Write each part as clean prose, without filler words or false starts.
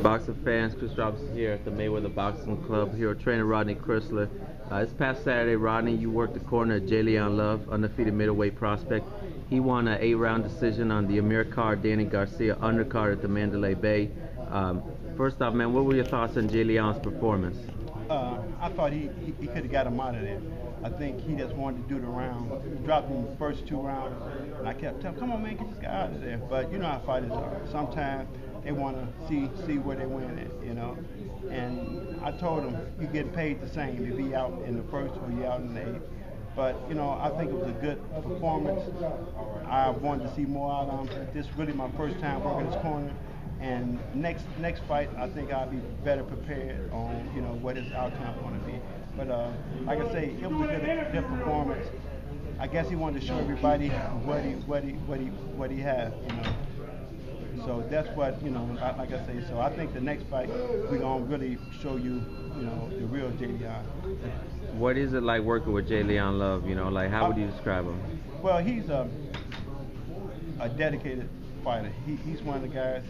Boxing fans, Chris Robinson here at the Mayweather Boxing Club. Here with trainer Rodney Crisler. This past Saturday, Rodney, you worked the corner of Jalen Love, undefeated middleweight prospect. He won an 8-round decision on the Amir Khan-Danny Garcia undercard at the Mandalay Bay. First off, man, what were your thoughts on Jalen's performance? I thought he could have got him out of there. I think he just wanted to do the round. He dropped him the first 2 rounds, and I kept telling him, come on, man, get this guy out of there. But you know how fighters are. Sometimes they want to see where they win at, you know. And I told him, you get paid the same if he out in the first or you out in the 8th. But, you know, I think it was a good performance. I wanted to see more out of him. This is really my first time working his corner. And next fight, I think I'll be better prepared on, you know, what his outcome going to be. But like I say, it was a good performance. I guess he wanted to show everybody what he had, you know. So that's what, you know, like I say. So I think the next fight we're gonna really show you, you know, the real Jalen. What is it like working with Jalen Love? You know, like how would you describe him? Well, he's a dedicated fighter. He's one of the guys.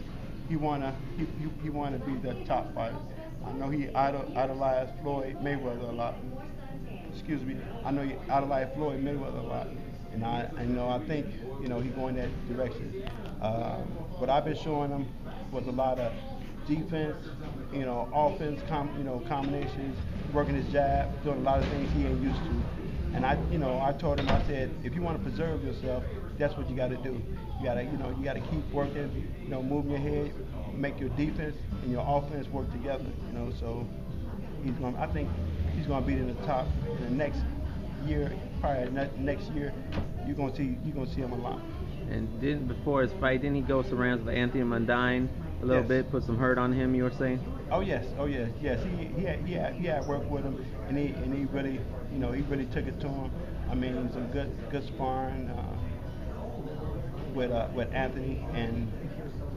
He wanna be the top fighter. I know he idolized Floyd Mayweather a lot. Excuse me. I know he idolized Floyd Mayweather a lot, and I think you know he's going that direction. What I've been showing him was a lot of defense, you know, offense, combinations, working his jab, doing a lot of things he ain't used to. And I told him, I said, if you want to preserve yourself, that's what you got to do. You gotta keep working, you know, moving your head, make your defense and your offense work together, you know. So I think he's gonna be in the top in the next year, probably next year. You're gonna see him a lot. And before his fight, didn't he go some rounds with Anthony Mundine a little bit, put some hurt on him? You were saying? Oh yes. He had worked with him, and he really, you know, he really took it to him. I mean, some good sparring with Anthony, and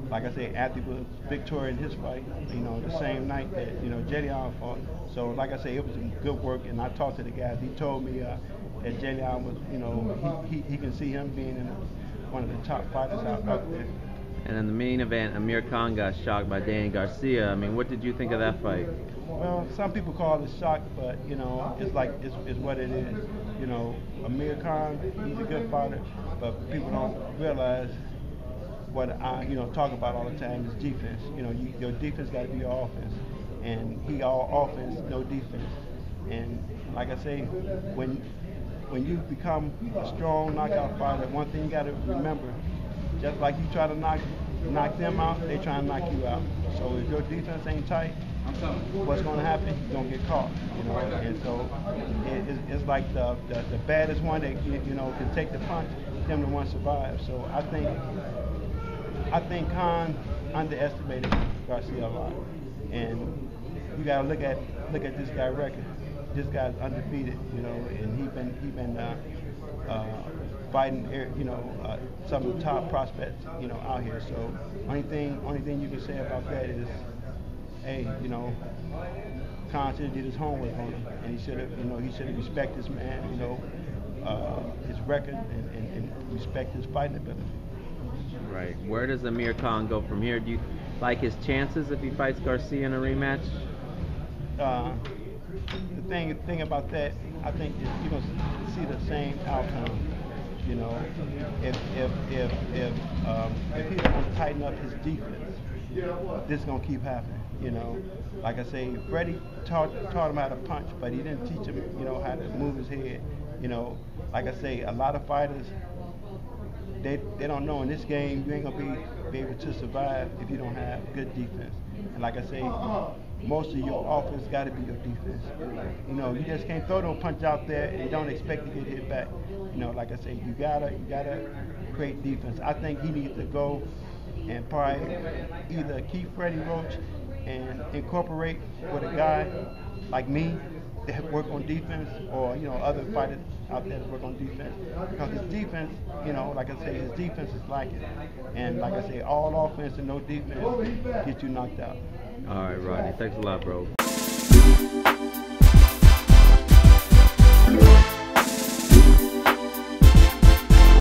like I said, Anthony was victorious in his fight, you know, the same night that, you know, Jalen fought. So like I say, it was good work, and I talked to the guys. He told me that Jalen was, you know, he can see him being in one of the top fighters out there. And in the main event, Amir Khan got shocked by Danny Garcia. I mean, what did you think of that fight? Well, some people call it shock, but you know, it's what it is. You know, Amir Khan, he's a good fighter, but people don't realize what I, you know, talk about all the time is defense. You know, your defense got to be your offense, and he all offense, no defense. And like I say, when you become a strong knockout fighter, one thing you got to remember, just like you try to knock them out, they try to knock you out. So if your defense ain't tight, what's going to happen? You're going to get caught, you know. And so it's like the baddest one that, you know, can take the punch, them the one survive. So I think Khan underestimated Garcia a lot, and you got to look at this guy's record. This guy's undefeated, you know, and he been fighting, you know, some of the top prospects, you know, out here. So only thing you can say about that is, hey, you know, Khan should have did his homework on him, and he should have respected this man, you know, his record and respect his fighting ability. Right. Where does Amir Khan go from here? Do you like his chances if he fights Garcia in a rematch? The thing about that, I think you're gonna see the same outcome. You know, if he doesn't tighten up his defense, this is gonna keep happening. You know, like I say, Freddie taught him how to punch, but he didn't teach him, you know, how to move his head. You know, like I say, a lot of fighters, they don't know in this game you ain't gonna be able to survive if you don't have good defense. And like I say, most of your offense got to be your defense. You know, you just can't throw no punch out there and don't expect to get hit back. You know, like I say, you gotta create defense. I think he needs to go and probably either keep Freddie Roach and incorporate with a guy like me that work on defense, or you know, other fighters out there that work on defense. Because his defense, you know, like I say, his defense is like it. And like I say, all offense and no defense gets you knocked out. All right, Rodney. Thanks a lot, bro.